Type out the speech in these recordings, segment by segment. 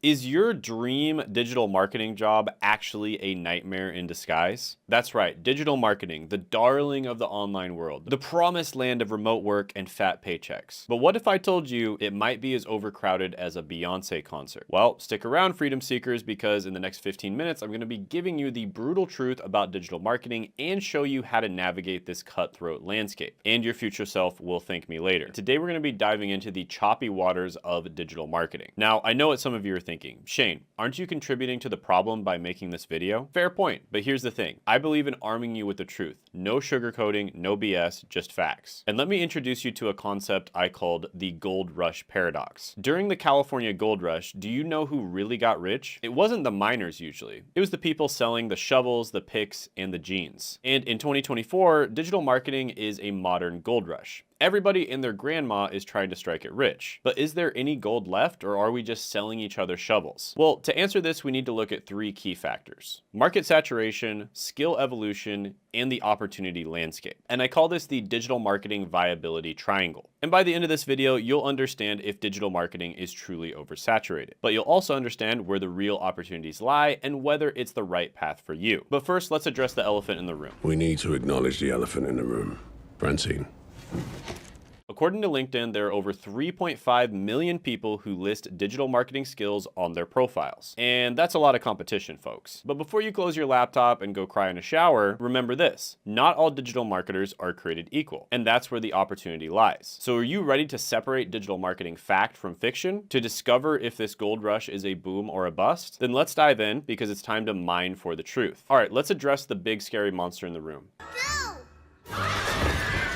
Is your dream digital marketing job actually a nightmare in disguise? That's right, digital marketing, the darling of the online world, the promised land of remote work and fat paychecks. But what if I told you it might be as overcrowded as a Beyonce concert? Well, stick around, freedom seekers, because in the next 15 minutes, I'm going to be giving you the brutal truth about digital marketing and show you how to navigate this cutthroat landscape. And your future self will thank me later. Today, we're going to be diving into the choppy waters of digital marketing. Now, I know what some of you are thinking. Shane, aren't you contributing to the problem by making this video? Fair point, but here's the thing. I believe in arming you with the truth. No sugarcoating, no BS, just facts. And let me introduce you to a concept I called the gold rush paradox. During the California gold rush, do you know who really got rich? It wasn't the miners usually. It was the people selling the shovels, the picks, and the jeans. And in 2024, digital marketing is a modern gold rush. Everybody and their grandma is trying to strike it rich. But is there any gold left, or are we just selling each other shovels? Well, to answer this, we need to look at three key factors: market saturation, skill evolution, and the opportunity landscape. And I call this the digital marketing viability triangle. And by the end of this video, you'll understand if digital marketing is truly oversaturated. But you'll also understand where the real opportunities lie and whether it's the right path for you. But first, let's address the elephant in the room. We need to acknowledge the elephant in the room. Francine. According to LinkedIn, there are over 3.5 million people who list digital marketing skills on their profiles. And that's a lot of competition, folks. But before you close your laptop and go cry in a shower, remember this: not all digital marketers are created equal. And that's where the opportunity lies. So are you ready to separate digital marketing fact from fiction? To discover if this gold rush is a boom or a bust? Then let's dive in, because it's time to mine for the truth. All right, let's address the big scary monster in the room.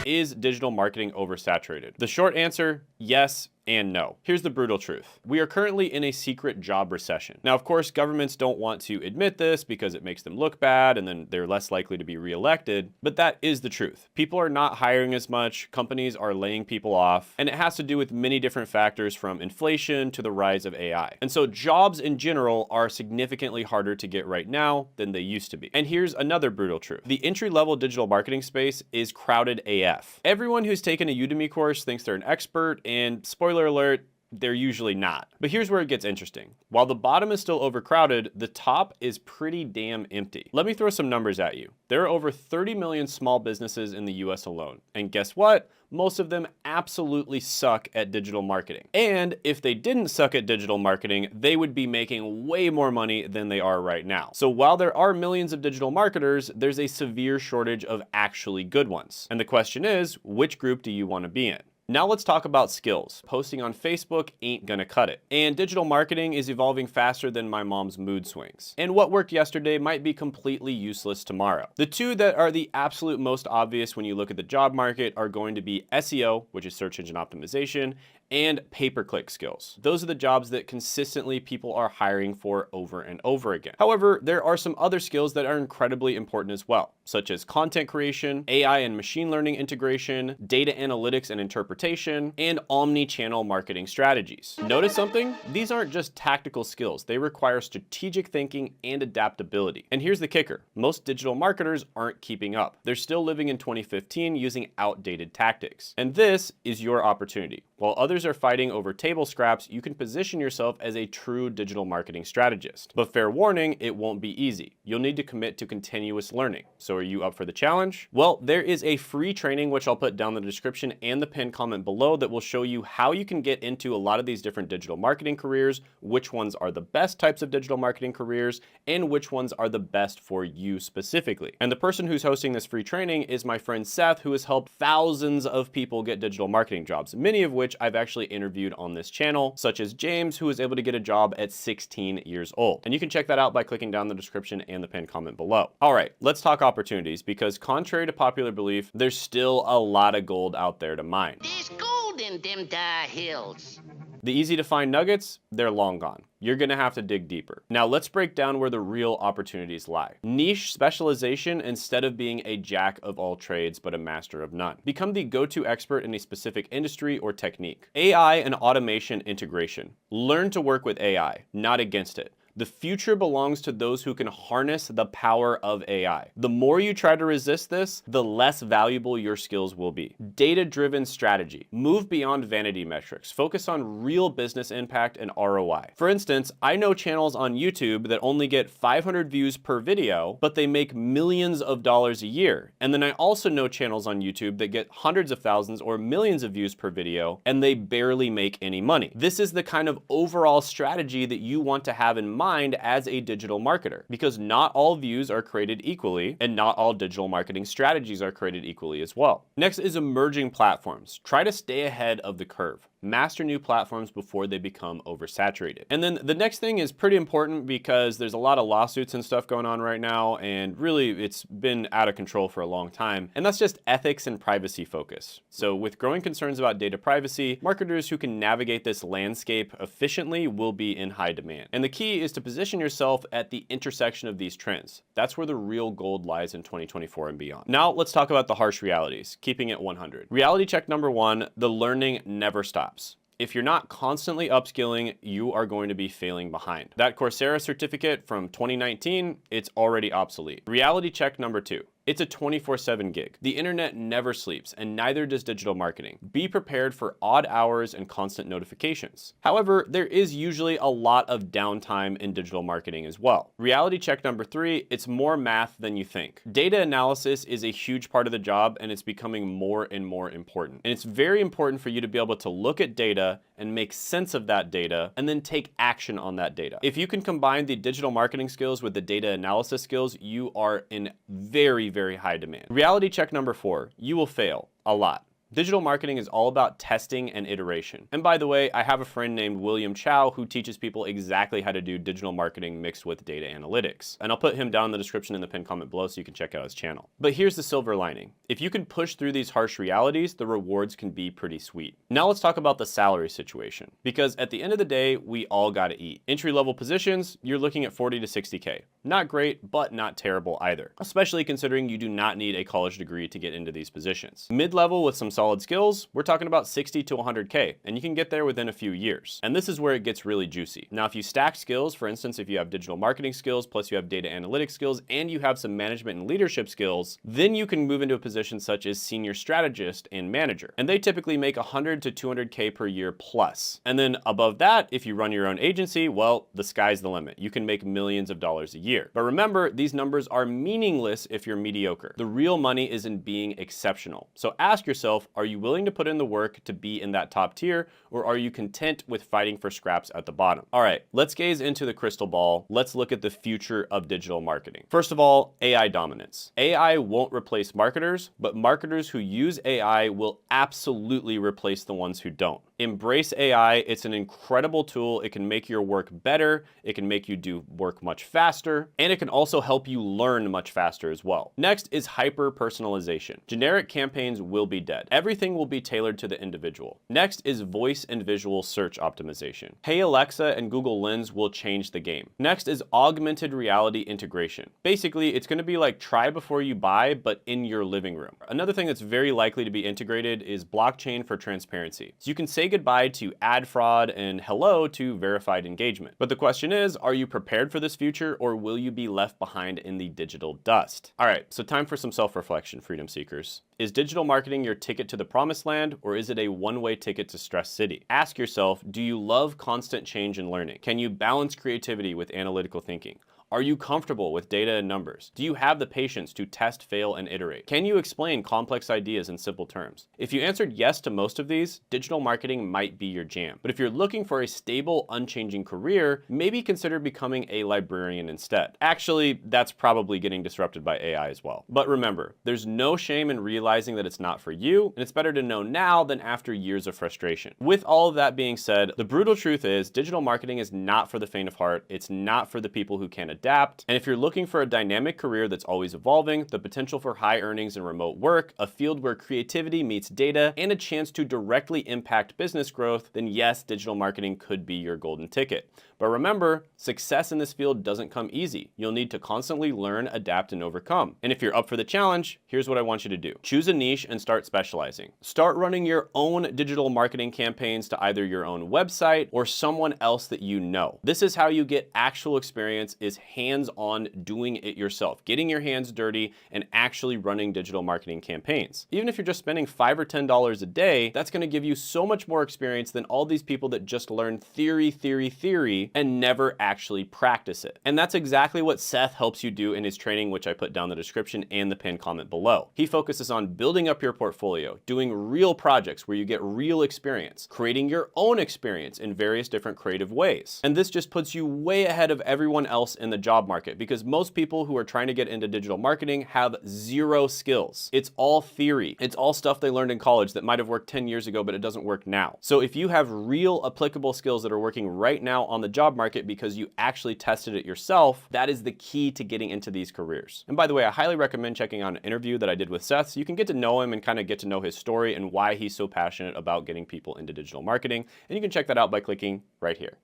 Is digital marketing oversaturated? The short answer, yes and no. Here's the brutal truth. We are currently in a secret job recession. Now, of course, governments don't want to admit this because it makes them look bad and then they're less likely to be reelected, but that is the truth. People are not hiring as much, companies are laying people off, and it has to do with many different factors, from inflation to the rise of AI. And so jobs in general are significantly harder to get right now than they used to be. And here's another brutal truth. The entry-level digital marketing space is crowded AF. Everyone who's taken a Udemy course thinks they're an expert, and spoiler alert, they're usually not. But here's where it gets interesting. While the bottom is still overcrowded, the top is pretty damn empty. Let me throw some numbers at you. There are over 30 million small businesses in the US alone. And guess what? Most of them absolutely suck at digital marketing. And if they didn't suck at digital marketing, they would be making way more money than they are right now. So while there are millions of digital marketers, there's a severe shortage of actually good ones. And the question is, which group do you want to be in? Now let's talk about skills. Posting on Facebook ain't gonna cut it. And digital marketing is evolving faster than my mom's mood swings. And what worked yesterday might be completely useless tomorrow. The two that are the absolute most obvious when you look at the job market are going to be SEO, which is search engine optimization, and pay-per-click skills. Those are the jobs that consistently people are hiring for over and over again. However, there are some other skills that are incredibly important as well, such as content creation, AI and machine learning integration, data analytics and interpretation, and omni-channel marketing strategies. Notice something? These aren't just tactical skills. They require strategic thinking and adaptability. And here's the kicker. Most digital marketers aren't keeping up. They're still living in 2015 using outdated tactics. And this is your opportunity. While others are fighting over table scraps, you can position yourself as a true digital marketing strategist. But fair warning, it won't be easy. You'll need to commit to continuous learning. So are you up for the challenge? Well, there is a free training, which I'll put down in the description and the pinned comment below, that will show you how you can get into a lot of these different digital marketing careers, which ones are the best types of digital marketing careers, and which ones are the best for you specifically. And the person who's hosting this free training is my friend Seth, who has helped thousands of people get digital marketing jobs, many of which I've actually interviewed on this channel, such as James, who was able to get a job at 16 years old. And you can check that out by clicking down the description and the pinned comment below. All right, let's talk opportunities, because contrary to popular belief, there's still a lot of gold out there to mine. There's gold in them there hills. The easy to find nuggets, they're long gone. You're gonna have to dig deeper. Now let's break down where the real opportunities lie. Niche specialization instead of being a jack of all trades but a master of none. Become the go-to expert in a specific industry or technique. AI and automation integration. Learn to work with AI, not against it. The future belongs to those who can harness the power of AI. The more you try to resist this, the less valuable your skills will be. Data-driven strategy. Move beyond vanity metrics. Focus on real business impact and ROI. For instance, I know channels on YouTube that only get 500 views per video, but they make millions of dollars a year. And then I also know channels on YouTube that get hundreds of thousands or millions of views per video, and they barely make any money. This is the kind of overall strategy that you want to have in mind as a digital marketer, because not all views are created equally, and not all digital marketing strategies are created equally as well. Next is emerging platforms. Try to stay ahead of the curve. Master new platforms before they become oversaturated. And then the next thing is pretty important because there's a lot of lawsuits and stuff going on right now, and really it's been out of control for a long time, and that's just ethics and privacy focus. So with growing concerns about data privacy, marketers who can navigate this landscape efficiently will be in high demand. And the key is to position yourself at the intersection of these trends. That's where the real gold lies in 2024 and beyond. Now let's talk about the harsh realities, keeping it 100. Reality check number 1, the learning never stops. If you're not constantly upskilling, you are going to be failing behind. That Coursera certificate from 2019, it's already obsolete. Reality check number 2. It's a 24/7 gig. The internet never sleeps, and neither does digital marketing. Be prepared for odd hours and constant notifications. However, there is usually a lot of downtime in digital marketing as well. Reality check number 3, it's more math than you think. Data analysis is a huge part of the job, and it's becoming more and more important. And it's very important for you to be able to look at data and make sense of that data, and then take action on that data. If you can combine the digital marketing skills with the data analysis skills, you are in very high demand. Reality check number 4, you will fail a lot. Digital marketing is all about testing and iteration. And by the way, I have a friend named William Chow who teaches people exactly how to do digital marketing mixed with data analytics. And I'll put him down in the description in the pinned comment below so you can check out his channel. But here's the silver lining. If you can push through these harsh realities, the rewards can be pretty sweet. Now let's talk about the salary situation. Because at the end of the day, we all gotta eat. Entry-level positions, you're looking at 40 to 60K. Not great, but not terrible either. Especially considering you do not need a college degree to get into these positions. Mid-level with some solid skills, we're talking about 60 to 100K, and you can get there within a few years. And this is where it gets really juicy. Now, if you stack skills, for instance, if you have digital marketing skills, plus you have data analytics skills, and you have some management and leadership skills, then you can move into a position such as senior strategist and manager. And they typically make 100 to 200K per year plus. And then above that, if you run your own agency, well, the sky's the limit. You can make millions of dollars a year. But remember, these numbers are meaningless if you're mediocre. The real money is in being exceptional. So ask yourself, are you willing to put in the work to be in that top tier, or are you content with fighting for scraps at the bottom? All right, let's gaze into the crystal ball. Let's look at the future of digital marketing. First of all, AI dominance. AI won't replace marketers, but marketers who use AI will absolutely replace the ones who don't. Embrace AI. It's an incredible tool. It can make your work better. It can make you do work much faster, and it can also help you learn much faster as well. Next is hyper personalization. Generic campaigns will be dead. Everything will be tailored to the individual. Next is voice and visual search optimization. Hey Alexa and Google Lens will change the game. Next is augmented reality integration. Basically, it's going to be like try before you buy, but in your living room. Another thing that's very likely to be integrated is blockchain for transparency. So you can say goodbye to ad fraud and hello to verified engagement. But the question is, are you prepared for this future, or will you be left behind in the digital dust? All right, so time for some self-reflection, freedom seekers. Is digital marketing your ticket to the promised land, or is it a one-way ticket to Stress City? Ask yourself, do you love constant change and learning? Can you balance creativity with analytical thinking? Are you comfortable with data and numbers? Do you have the patience to test, fail, and iterate? Can you explain complex ideas in simple terms? If you answered yes to most of these, digital marketing might be your jam. But if you're looking for a stable, unchanging career, maybe consider becoming a librarian instead. Actually, that's probably getting disrupted by AI as well. But remember, there's no shame in realizing that it's not for you, and it's better to know now than after years of frustration. With all of that being said, the brutal truth is digital marketing is not for the faint of heart. It's not for the people who can't adapt. And if you're looking for a dynamic career that's always evolving, the potential for high earnings and remote work, a field where creativity meets data, and a chance to directly impact business growth, then yes, digital marketing could be your golden ticket. But remember, success in this field doesn't come easy. You'll need to constantly learn, adapt, and overcome. And if you're up for the challenge, here's what I want you to do. Choose a niche and start specializing. Start running your own digital marketing campaigns to either your own website or someone else that you know. This is how you get actual experience, is hands-on doing it yourself, getting your hands dirty and actually running digital marketing campaigns. Even if you're just spending $5 or $10 a day, that's gonna give you so much more experience than all these people that just learn theory, and never actually practice it. And that's exactly what Seth helps you do in his training, which I put down in the description and the pinned comment below. He focuses on building up your portfolio, doing real projects where you get real experience, creating your own experience in various different creative ways. And this just puts you way ahead of everyone else in the job market, because most people who are trying to get into digital marketing have zero skills. It's all theory. It's all stuff they learned in college that might have worked 10 years ago, but it doesn't work now. So if you have real applicable skills that are working right now on the job market because you actually tested it yourself, that is the key to getting into these careers. And by the way, I highly recommend checking out an interview that I did with Seth so you can get to know him and kind of get to know his story and why he's so passionate about getting people into digital marketing. And you can check that out by clicking right here.